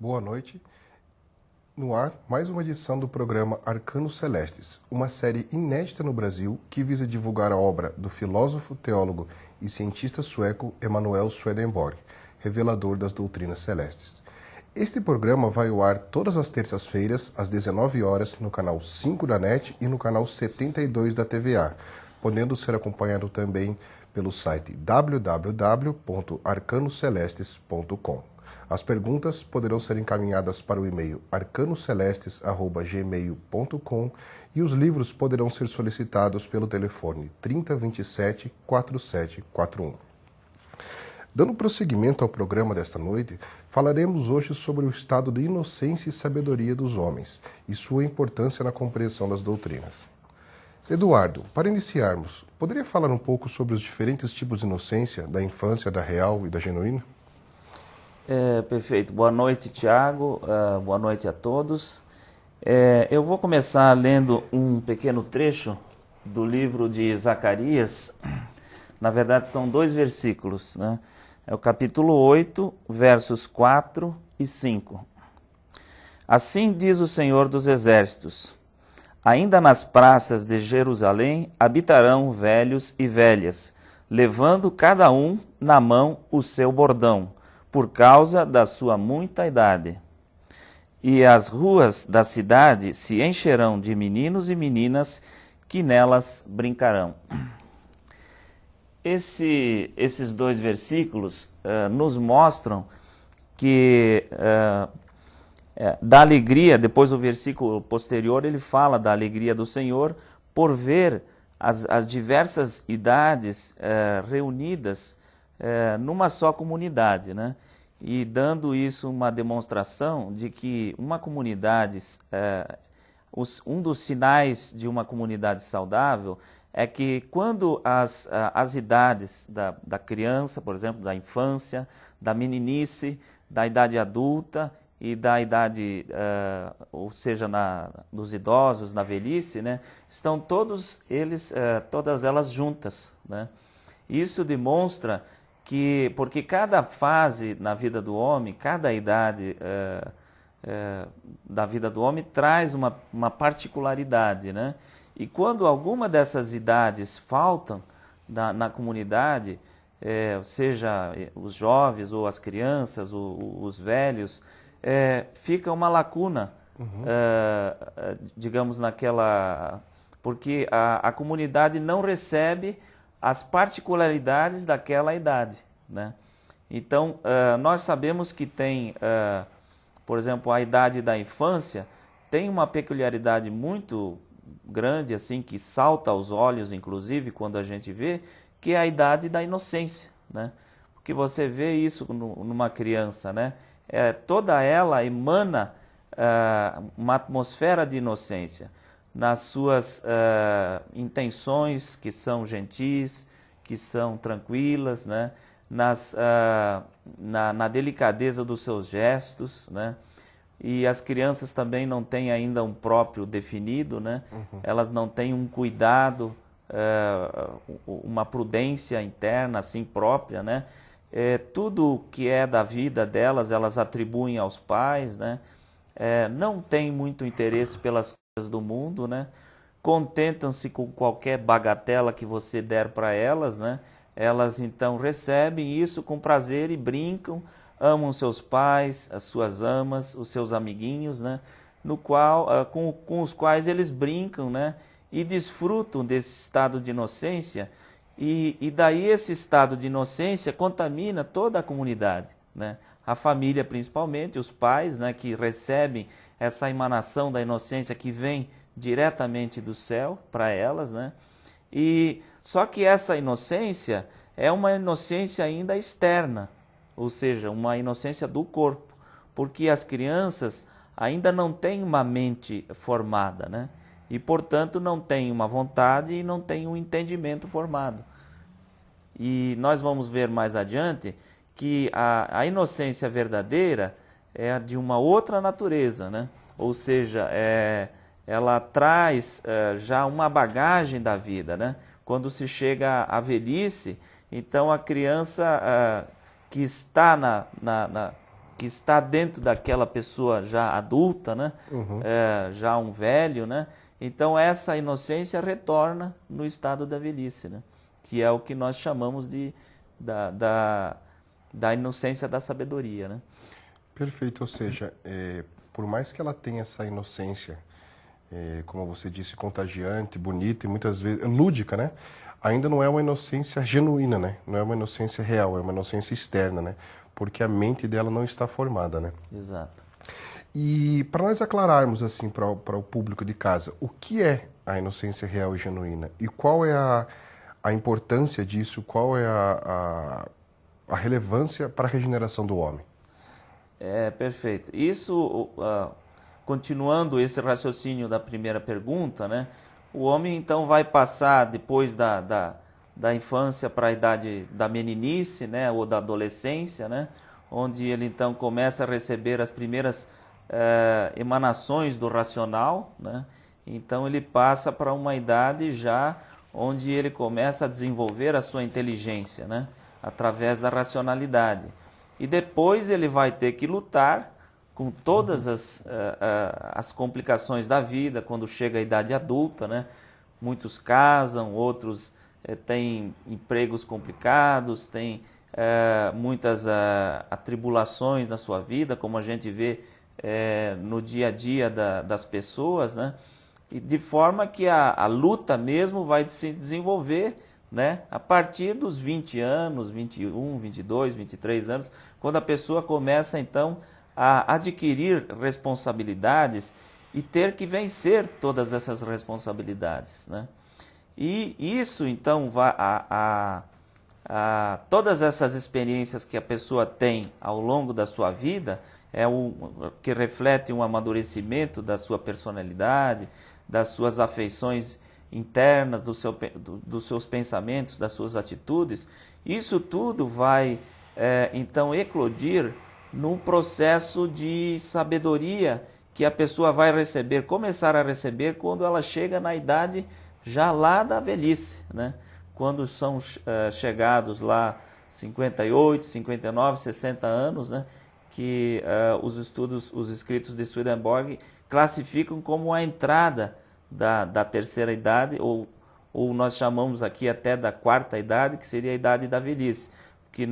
Boa noite. No ar, mais uma edição do programa Arcanos Celestes, uma série inédita no Brasil que visa divulgar a obra do filósofo, teólogo e cientista sueco Emanuel Swedenborg, revelador das doutrinas celestes. Este programa vai ao ar todas as terças-feiras, às 19 horas, no canal 5 da NET e no canal 72 da TVA, podendo ser acompanhado também pelo site www.arcanocelestes.com. As perguntas poderão ser encaminhadas para o e-mail arcanocelestes@gmail.com e os livros poderão ser solicitados pelo telefone 3027 4741. Dando prosseguimento ao programa desta noite, falaremos hoje sobre o estado de inocência e sabedoria dos homens e sua importância na compreensão das doutrinas. Eduardo, para iniciarmos, poderia falar um pouco sobre os diferentes tipos de inocência, da infância, da real e da genuína? Perfeito. Boa noite, Tiago. Boa noite a todos. Eu vou começar lendo um pequeno trecho do livro de Zacarias. Na verdade, são 2 versículos, né? É o capítulo 8, versos 4 e 5. Assim diz o Senhor dos Exércitos: ainda nas praças de Jerusalém habitarão velhos e velhas, levando cada um na mão o seu bordão, por causa da sua muita idade. E as ruas da cidade se encherão de meninos e meninas que nelas brincarão. Esses 2 versículos nos mostram que da alegria, depois o versículo posterior ele fala da alegria do Senhor por ver as diversas idades reunidas numa só comunidade, né? E dando isso uma demonstração de que uma comunidade, um dos sinais de uma comunidade saudável é que quando as idades da criança, por exemplo, da infância, da meninice, da idade adulta e da idade, ou seja, dos idosos, na velhice, né, estão todas elas juntas, né? Isso demonstra que, porque cada fase na vida do homem, cada idade da vida do homem traz uma particularidade, né? E quando alguma dessas idades faltam na comunidade, seja os jovens ou as crianças, os velhos, fica uma lacuna, digamos, porque a comunidade não recebe as particularidades daquela idade, né? Então, nós sabemos que tem, por exemplo, a idade da infância tem uma peculiaridade muito grande, assim, que salta aos olhos, inclusive, quando a gente vê, que é a idade da inocência, né? Porque você vê isso numa criança, né? Toda ela emana uma atmosfera de inocência nas suas intenções, que são gentis, que são tranquilas, né? Na delicadeza dos seus gestos, né? E as crianças também não têm ainda um próprio definido, né? Elas não têm um cuidado, uma prudência interna assim própria, né? Tudo que é da vida delas, elas atribuem aos pais, né? Não têm muito interesse pelas coisas do mundo, né? Contentam-se com qualquer bagatela que você der para elas, né? Elas então recebem isso com prazer e brincam, amam seus pais, as suas amas, os seus amiguinhos, né? Com os quais eles brincam, né? E desfrutam desse estado de inocência, e daí esse estado de inocência contamina toda a comunidade, né? A família principalmente, os pais, né, que recebem essa emanação da inocência que vem diretamente do céu para elas, né? E só que essa inocência é uma inocência ainda externa, ou seja, uma inocência do corpo, porque as crianças ainda não têm uma mente formada, né? E, portanto, não têm uma vontade e não têm um entendimento formado. E nós vamos ver mais adiante que a inocência verdadeira é de uma outra natureza, né? Ou seja, ela traz já uma bagagem da vida, né? Quando se chega à velhice, então a criança que está que está dentro daquela pessoa já adulta, né? Já um velho, né? Então essa inocência retorna no estado da velhice, né? Que é o que nós chamamos da inocência da sabedoria, né? Perfeito, ou seja, por mais que ela tenha essa inocência, como você disse, contagiante, bonita e muitas vezes lúdica, né? Ainda não é uma inocência genuína, né? Não é uma inocência real, é uma inocência externa, né? Porque a mente dela não está formada, né? Exato. E para nós aclararmos assim para o público de casa, o que é a inocência real e genuína? E qual é a importância disso? Qual é a relevância para a regeneração do homem? Perfeito. Isso, continuando esse raciocínio da primeira pergunta, né? O homem então vai passar depois da infância para a idade da meninice, né? Ou da adolescência, né? Onde ele então começa a receber as primeiras emanações do racional, né? Então ele passa para uma idade já onde ele começa a desenvolver a sua inteligência, né? Através da racionalidade. E depois ele vai ter que lutar com todas as complicações da vida, quando chega a idade adulta, né? Muitos casam, outros têm empregos complicados, têm muitas atribulações na sua vida, como a gente vê no dia a dia das pessoas, né? E de forma que a luta mesmo vai se desenvolver, né? A partir dos 20 anos, 21, 22, 23 anos, quando a pessoa começa então a adquirir responsabilidades e ter que vencer todas essas responsabilidades, né? E isso então todas essas experiências que a pessoa tem ao longo da sua vida que reflete um amadurecimento da sua personalidade, das suas afeições internas, dos seus pensamentos, das suas atitudes. Isso tudo vai então eclodir num processo de sabedoria que a pessoa vai começar a receber quando ela chega na idade já lá da velhice, né? Quando são chegados lá 58, 59, 60 anos, né? Que os escritos de Swedenborg classificam como a entrada da terceira idade, ou nós chamamos aqui até da quarta idade, que seria a idade da velhice. Porque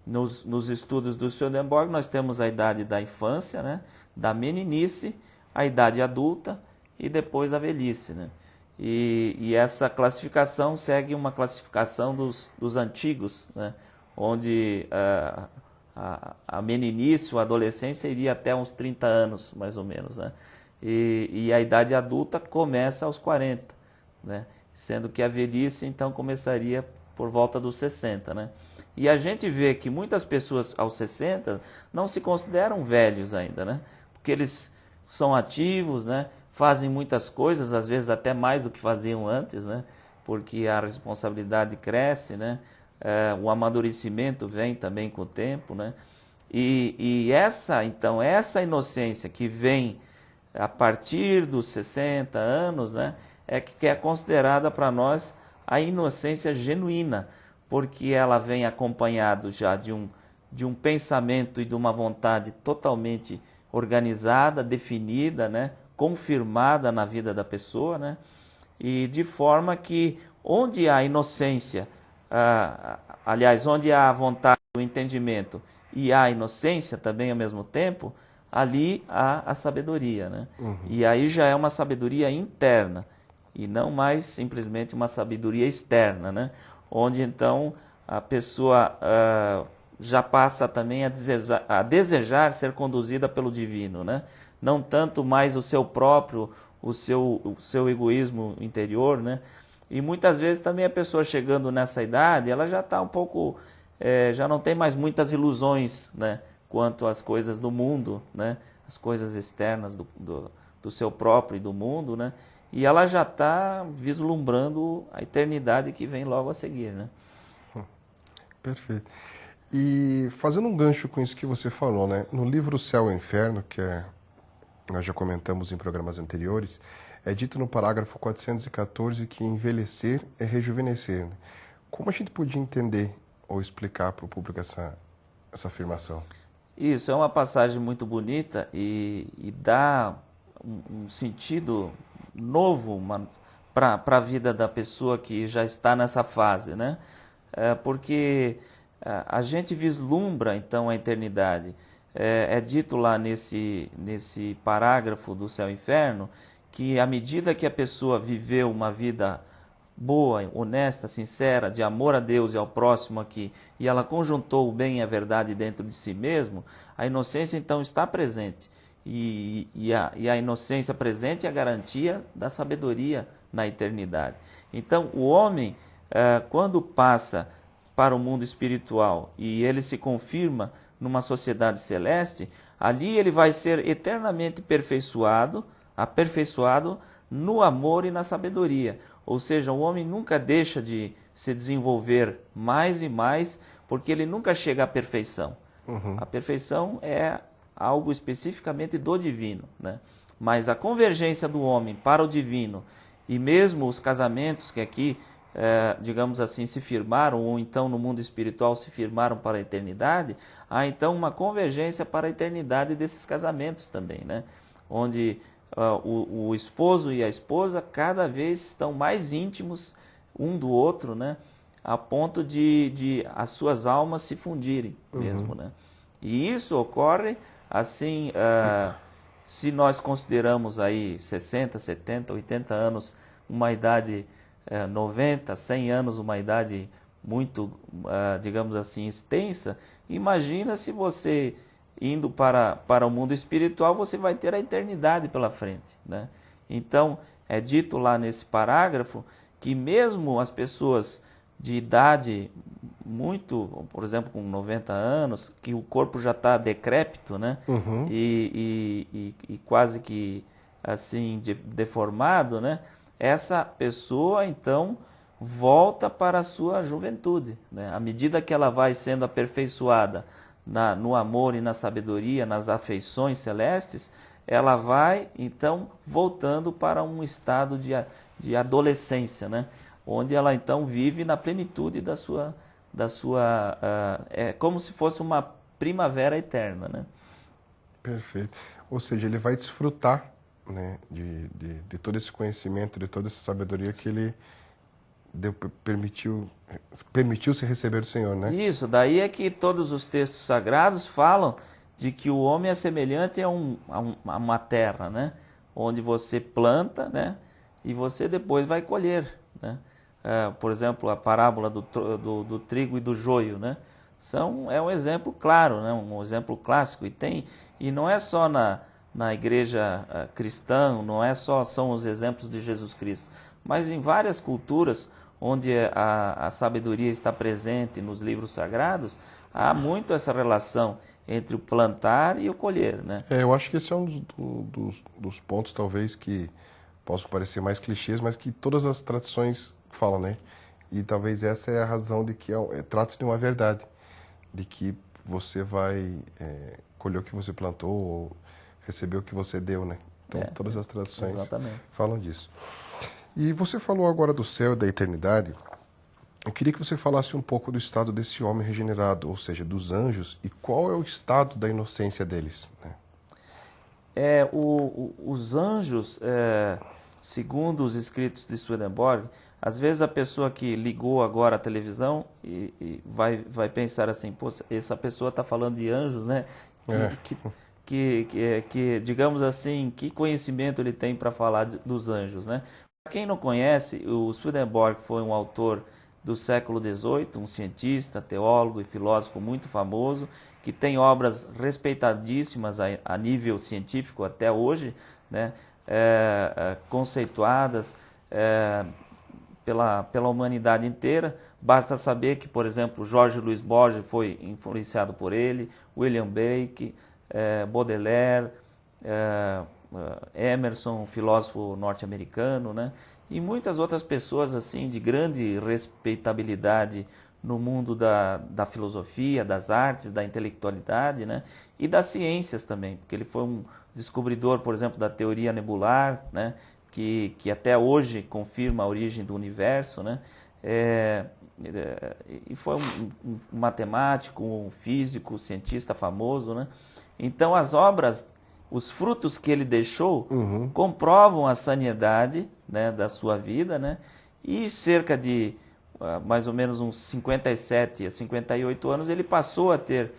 nos estudos do Swedenborg nós temos a idade da infância, né? Da meninice, a idade adulta e depois a velhice, né? E essa classificação segue uma classificação dos antigos, né? Onde a meninice, a adolescência, iria até uns 30 anos, mais ou menos, né? E a idade adulta começa aos 40, né? Sendo que a velhice, então, começaria por volta dos 60, né? E a gente vê que muitas pessoas aos 60 não se consideram velhos ainda, né? Porque eles são ativos, né? Fazem muitas coisas, às vezes até mais do que faziam antes, né? Porque a responsabilidade cresce, né? O amadurecimento vem também com o tempo, né? E essa inocência que vem a partir dos 60 anos, né? Que é considerada para nós a inocência genuína, porque ela vem acompanhado já de um pensamento e de uma vontade totalmente organizada, definida, né? Confirmada na vida da pessoa, né? E de forma que onde há inocência, aliás, onde há a vontade, o entendimento e há a inocência também ao mesmo tempo, ali há a sabedoria, né? E aí já é uma sabedoria interna e não mais simplesmente uma sabedoria externa, né? Onde então a pessoa já passa também a desejar ser conduzida pelo divino, né? Não tanto mais o seu próprio, o seu egoísmo interior, né? E muitas vezes também a pessoa chegando nessa idade, ela já está um pouco, já não tem mais muitas ilusões, né? Quanto às coisas do mundo, né? As coisas externas do seu próprio e do mundo, né? E ela já está vislumbrando a eternidade que vem logo a seguir, né? Perfeito. E fazendo um gancho com isso que você falou, né? No livro Céu e Inferno, nós já comentamos em programas anteriores, é dito no parágrafo 414 que envelhecer é rejuvenescer, né? Como a gente podia entender ou explicar para o público essa afirmação? Isso é uma passagem muito bonita e dá um sentido novo para a vida da pessoa que já está nessa fase, né? Porque a gente vislumbra então a eternidade. É dito lá nesse parágrafo do Céu e Inferno que à medida que a pessoa viveu uma vida boa, honesta, sincera, de amor a Deus e ao próximo aqui, e ela conjuntou o bem e a verdade dentro de si mesmo, a inocência então está presente. E a inocência presente é a garantia da sabedoria na eternidade. Então, o homem, quando passa para o mundo espiritual e ele se confirma numa sociedade celeste, ali ele vai ser eternamente aperfeiçoado no amor e na sabedoria. Ou seja, o homem nunca deixa de se desenvolver mais e mais, porque ele nunca chega à perfeição. A perfeição é algo especificamente do divino, né? Mas a convergência do homem para o divino, e mesmo os casamentos que aqui, digamos assim, se firmaram, ou então no mundo espiritual se firmaram para a eternidade, há então uma convergência para a eternidade desses casamentos também, né? Onde o esposo e a esposa cada vez estão mais íntimos um do outro, né? A ponto de as suas almas se fundirem mesmo, né? E isso ocorre assim, se nós consideramos aí 60, 70, 80 anos uma idade 90, 100 anos uma idade muito, digamos assim, extensa, imagina se você indo para o mundo espiritual, você vai ter a eternidade pela frente, né? Então, é dito lá nesse parágrafo que mesmo as pessoas de idade muito, por exemplo, com 90 anos, que o corpo já está decrépito, né? E quase que assim deformado, né? Essa pessoa, então, volta para a sua juventude, né? À medida que ela vai sendo aperfeiçoada no amor e na sabedoria, nas afeições celestes, ela vai, então, voltando para um estado de adolescência, né? Onde ela, então, vive na plenitude da sua é como se fosse uma primavera eterna, né? Perfeito. Ou seja, ele vai desfrutar, né, de todo esse conhecimento, de toda essa sabedoria que ele permitiu-se receber do Senhor, né? Isso, daí é que todos os textos sagrados falam de que o homem é semelhante a uma terra, né? Onde você planta, né? E você depois vai colher, né? Por exemplo, a parábola do trigo e do joio, né? É um exemplo claro, né? Um exemplo clássico. E não é só na igreja cristã, não é só são os exemplos de Jesus Cristo, mas em várias culturas onde a sabedoria está presente nos livros sagrados, há muito essa relação entre o plantar e o colher, né? Eu acho que esse é um dos pontos, talvez, que possam parecer mais clichês, mas que todas as tradições falam, né? E talvez essa é a razão de que trata-se de uma verdade, de que você vai colher o que você plantou ou receber o que você deu, né? Então, todas as tradições falam disso. E você falou agora do céu e da eternidade. Eu queria que você falasse um pouco do estado desse homem regenerado, ou seja, dos anjos, e qual é o estado da inocência deles, né? Os anjos, segundo os escritos de Swedenborg, às vezes a pessoa que ligou agora a televisão e vai pensar assim, pô, essa pessoa está falando de anjos, né? Que, digamos assim, que conhecimento ele tem para falar dos anjos, né? Para quem não conhece, o Swedenborg foi um autor do século XVIII, um cientista, teólogo e filósofo muito famoso, que tem obras respeitadíssimas a nível científico até hoje, né? Conceituadas pela humanidade inteira. Basta saber que, por exemplo, Jorge Luiz Borges foi influenciado por ele, William Blake, Baudelaire, Emerson, um filósofo norte-americano, né? E muitas outras pessoas assim de grande respeitabilidade no mundo da filosofia, das artes, da intelectualidade, né? E das ciências também, porque ele foi um descobridor, por exemplo, da teoria nebular, né? Que até hoje confirma a origem do universo, né? e foi um matemático, um físico, um cientista famoso, né? Então as obras, os frutos que ele deixou, comprovam a sanidade, né, da sua vida, né? E cerca de mais ou menos uns 57 a 58 anos, ele passou a ter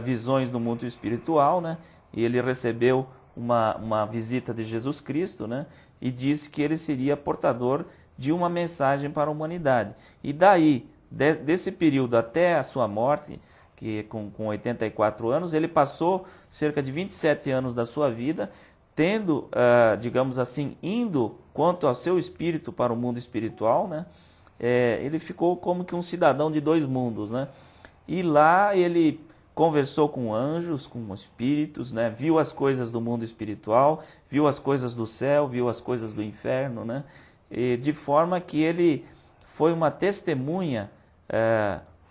visões no mundo espiritual, né? E ele recebeu uma visita de Jesus Cristo, né? E disse que ele seria portador de uma mensagem para a humanidade. E daí, desse período até a sua morte, que com 84 anos, ele passou cerca de 27 anos da sua vida tendo, digamos assim, indo quanto ao seu espírito para o mundo espiritual, né? Ele ficou como que um cidadão de dois mundos, né? E lá ele conversou com anjos, com espíritos, né? Viu as coisas do mundo espiritual, viu as coisas do céu, viu as coisas do inferno, né? E de forma que ele foi uma testemunha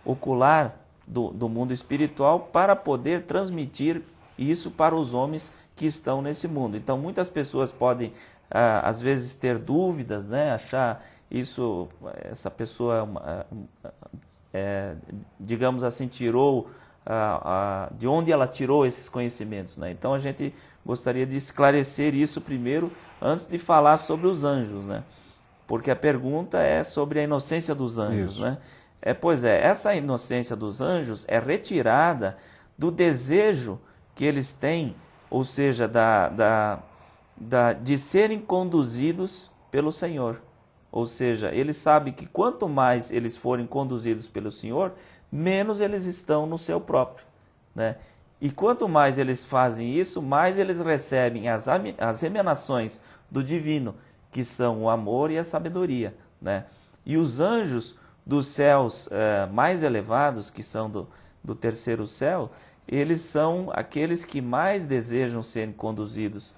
ocular do mundo espiritual para poder transmitir isso para os homens que estão nesse mundo. Então muitas pessoas podem às vezes ter dúvidas, né? Achar essa pessoa digamos assim, tirou de onde ela tirou esses conhecimentos, né? Então a gente gostaria de esclarecer isso primeiro antes de falar sobre os anjos, né? Porque a pergunta é sobre a inocência dos anjos, isso, né? Pois é, essa inocência dos anjos é retirada do desejo que eles têm, ou seja, de serem conduzidos pelo Senhor. Ou seja, eles sabem que quanto mais eles forem conduzidos pelo Senhor, menos eles estão no seu próprio, né? E quanto mais eles fazem isso, mais eles recebem as emanações do divino, que são o amor e a sabedoria, né? E os anjos dos céus mais elevados, que são do terceiro céu, eles são aqueles que mais desejam ser conduzidos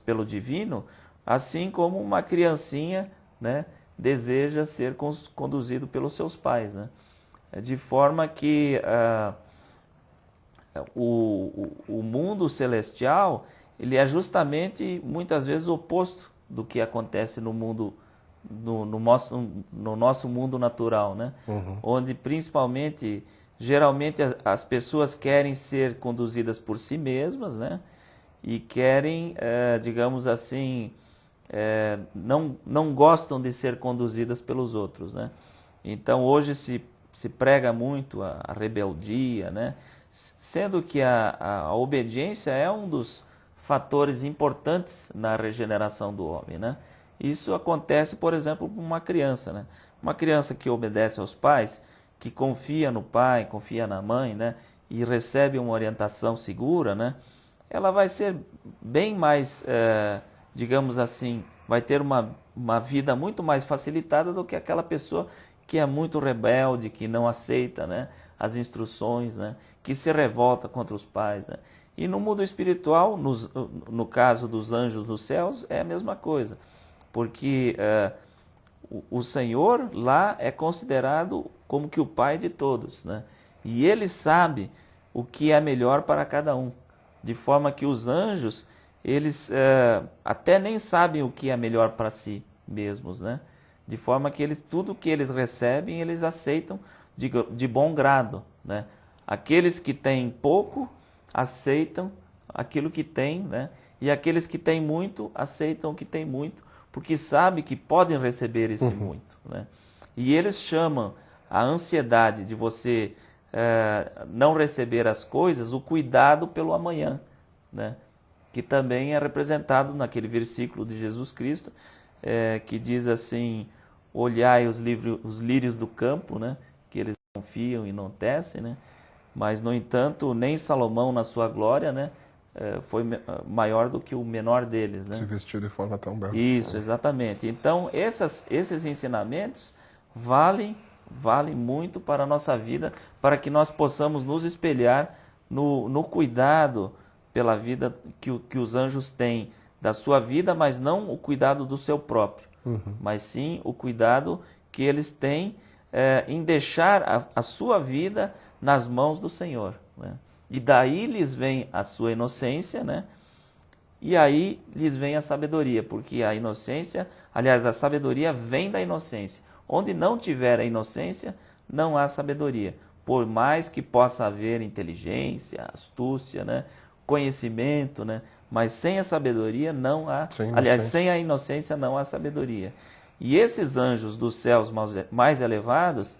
pelo divino, assim como uma criancinha, né, deseja ser conduzido pelos seus pais, né? De forma que o mundo celestial, ele é justamente muitas vezes o oposto do que acontece no mundo, no nosso mundo natural, né? Onde principalmente, geralmente as pessoas querem ser conduzidas por si mesmas, né? E querem, digamos assim, não gostam de ser conduzidas pelos outros, né? Então hoje se prega muito a rebeldia, né? Sendo que a obediência é um dos fatores importantes na regeneração do homem, né? Isso acontece, por exemplo, com uma criança, né? Uma criança que obedece aos pais, que confia no pai, confia na mãe, né? E recebe uma orientação segura, né? Ela vai ser bem mais, digamos assim, vai ter uma vida muito mais facilitada do que aquela pessoa que é muito rebelde, que não aceita, né, as instruções, né, que se revolta contra os pais, né? E no mundo espiritual, no caso dos anjos dos céus, é a mesma coisa, porque o Senhor lá é considerado como que o Pai de todos, né? E Ele sabe o que é melhor para cada um, de forma que os anjos, eles até nem sabem o que é melhor para si mesmos, né? De forma que tudo que eles recebem, eles aceitam de bom grado, né? Aqueles que têm pouco, aceitam aquilo que têm, né? E aqueles que têm muito, aceitam o que têm muito, porque sabem que podem receber esse muito, né? E eles chamam a ansiedade de você não receber as coisas, o cuidado pelo amanhã, né? Que também é representado naquele versículo de Jesus Cristo, que diz assim: olhai os lírios do campo, né? Que eles confiam e não tecem, né? Mas, no entanto, nem Salomão, na sua glória, né, foi maior do que o menor deles, né? Se vestiu de forma tão bela. Isso, exatamente. Então, esses ensinamentos valem muito para a nossa vida, para que nós possamos nos espelhar no cuidado pela vida que os anjos têm da sua vida, mas não o cuidado do seu próprio, mas sim o cuidado que eles têm em deixar a sua vida nas mãos do Senhor, né? E daí lhes vem a sua inocência, né? E aí lhes vem a sabedoria, porque a inocência, aliás, a sabedoria vem da inocência. Onde não tiver a inocência, não há sabedoria. Por mais que possa haver inteligência, astúcia, né? Conhecimento, né? Mas sem a sabedoria não há... Aliás, sem a inocência não há sabedoria. E esses anjos dos céus mais elevados,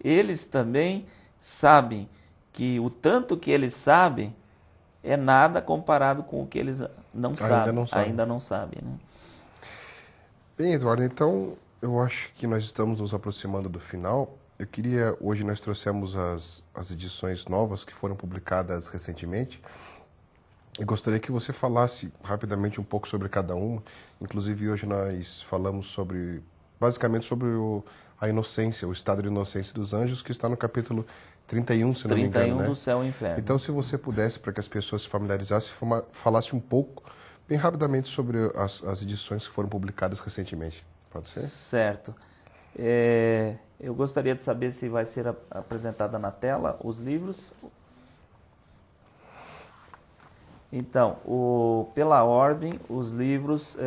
eles também sabem que o tanto que eles sabem é nada comparado com o que eles não sabem. Ainda não sabem, né? Bem, Eduardo, então eu acho que nós estamos nos aproximando do final. Hoje nós trouxemos as edições novas que foram publicadas recentemente. Eu gostaria que você falasse rapidamente um pouco sobre cada uma. Inclusive, hoje nós falamos basicamente sobre a inocência, o estado de inocência dos anjos, que está no capítulo 31, se não me engano. 31 do Céu e Inferno. Então, se você pudesse, para que as pessoas se familiarizassem, falasse um pouco, bem rapidamente, sobre as edições que foram publicadas recentemente. Pode ser? Certo. Eu gostaria de saber se vai ser apresentada na tela os livros. Então, pela ordem, os livros,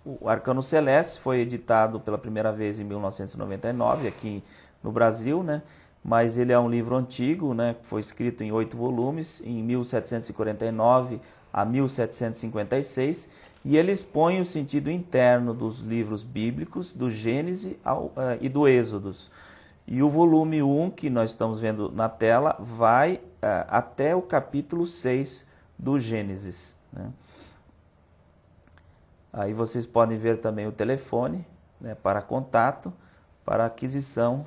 o Arcano Celeste foi editado pela primeira vez em 1999, aqui no Brasil, né? Mas ele é um livro antigo, né? Foi escrito em 8 volumes, em 1749 a 1756, e ele expõe o sentido interno dos livros bíblicos, do Gênesis e do Êxodos. E o volume 1, que nós estamos vendo na tela, vai até o capítulo 6 do Gênesis, né? Aí vocês podem ver também o telefone, né, para contato, para aquisição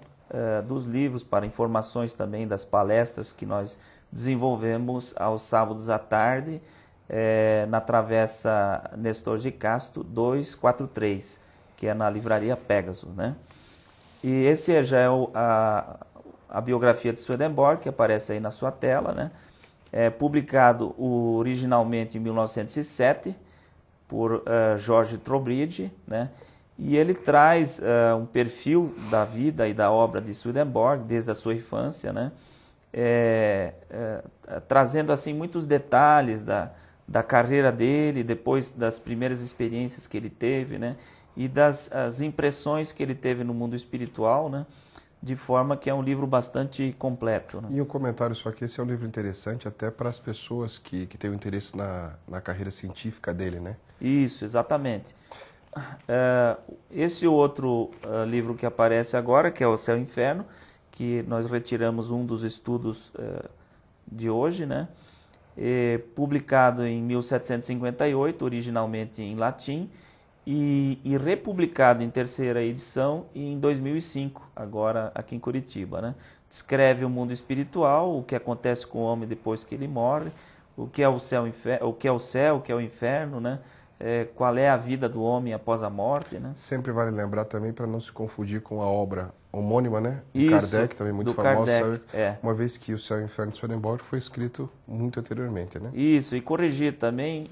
dos livros, para informações também das palestras que nós desenvolvemos aos sábados à tarde, na Travessa Nestor de Castro 243, que é na livraria Pégaso, né? E esse já é a biografia de Swedenborg, que aparece aí na sua tela, né? Publicado originalmente em 1907 por George Trowbridge, né? E ele traz um perfil da vida e da obra de Swedenborg desde a sua infância, né? Trazendo assim muitos detalhes da carreira dele, depois das primeiras experiências que ele teve, né? E das impressões que ele teve no mundo espiritual, né? De forma que é um livro bastante completo, né? E um comentário só que esse é um livro interessante até para as pessoas que têm um interesse na carreira científica dele, né? Isso, exatamente. Esse outro livro que aparece agora, que é O Céu e Inferno, que nós retiramos um dos estudos de hoje, né? Publicado em 1758, originalmente em latim, e republicado em terceira edição em 2005, agora aqui em Curitiba, né? Descreve o mundo espiritual, o que acontece com o homem depois que ele morre, o que é o céu, o que é o céu, o que é o inferno, né? Qual é a vida do homem após a morte, né? Sempre vale lembrar também para não se confundir com a obra homônima, né? De Kardec, também muito famosa, uma vez que o Céu e o Inferno de Swedenborg foi escrito muito anteriormente, né? Isso, e corrigir também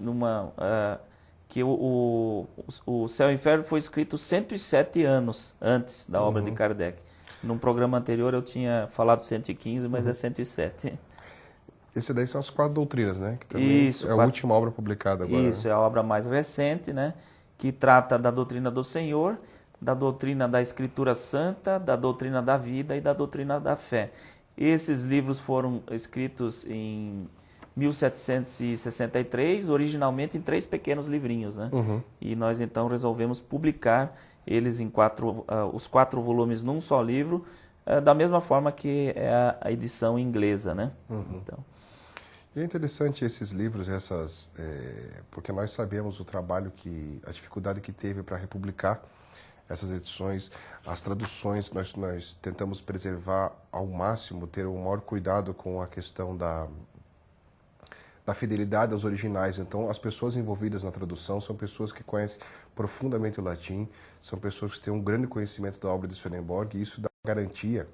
que o Céu e o Inferno foi escrito 107 anos antes da obra de Kardec. Num programa anterior eu tinha falado 115, mas é 107. Esse daí são as 4 doutrinas, né? Que também é a última obra publicada agora. Isso, é a obra mais recente, né? Que trata da doutrina do Senhor, da doutrina da Escritura Santa, da doutrina da vida e da doutrina da fé. Esses livros foram escritos em 1763, originalmente em 3 pequenos livrinhos, né? E nós então resolvemos publicar eles em os 4 volumes num só livro, da mesma forma que é a edição inglesa, né? Então... E é interessante esses livros, porque nós sabemos o trabalho a dificuldade que teve para republicar essas edições, as traduções, nós tentamos preservar ao máximo, ter o maior cuidado com a questão da fidelidade aos originais. Então, as pessoas envolvidas na tradução são pessoas que conhecem profundamente o latim, são pessoas que têm um grande conhecimento da obra de Swedenborg, e isso dá garantia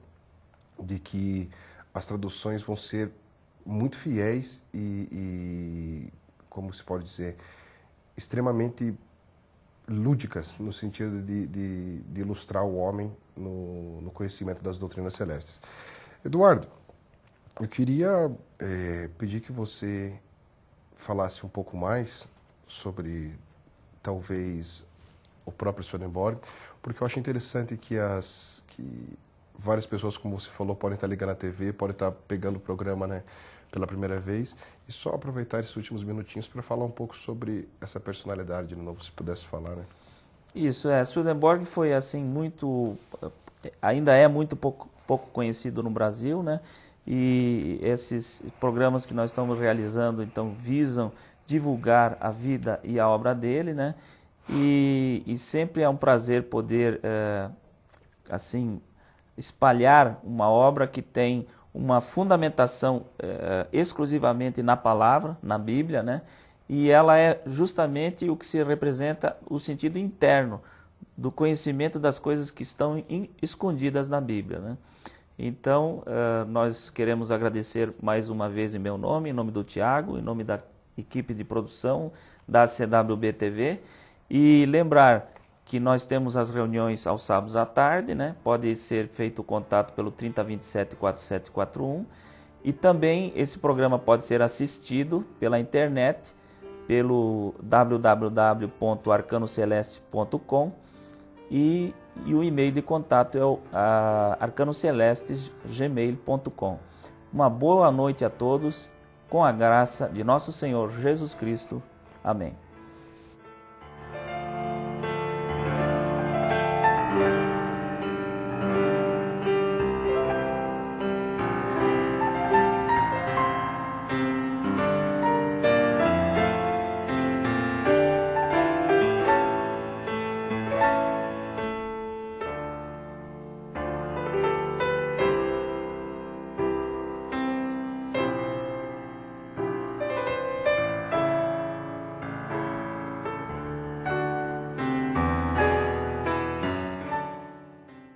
de que as traduções vão ser muito fiéis e, como se pode dizer, extremamente lúdicas, no sentido de ilustrar o homem no conhecimento das doutrinas celestes. Eduardo, eu queria pedir que você falasse um pouco mais sobre, talvez, o próprio Swedenborg, Porque eu acho interessante que várias pessoas, como você falou, podem estar ligando a TV, podem estar pegando o programa, né, pela primeira vez, e só aproveitar esses últimos minutinhos para falar um pouco sobre essa personalidade de novo, se pudesse falar, né? Isso, Swedenborg foi assim ainda é muito pouco conhecido no Brasil, né? E esses programas que nós estamos realizando, então, visam divulgar a vida e a obra dele, né? E sempre é um prazer poder, assim, espalhar uma obra que tem uma fundamentação exclusivamente na palavra, na Bíblia, né? E ela é justamente o que se representa o sentido interno do conhecimento das coisas que estão escondidas na Bíblia, né? Então, nós queremos agradecer mais uma vez em meu nome, em nome do Tiago, em nome da equipe de produção da CWB TV, e lembrar que nós temos as reuniões aos sábados à tarde, né? Pode ser feito o contato pelo 3027-4741, e também esse programa pode ser assistido pela internet, pelo www.arcanoceleste.com, e o e-mail de contato é o arcanocelestes@gmail.com. Uma boa noite a todos, com a graça de nosso Senhor Jesus Cristo. Amém.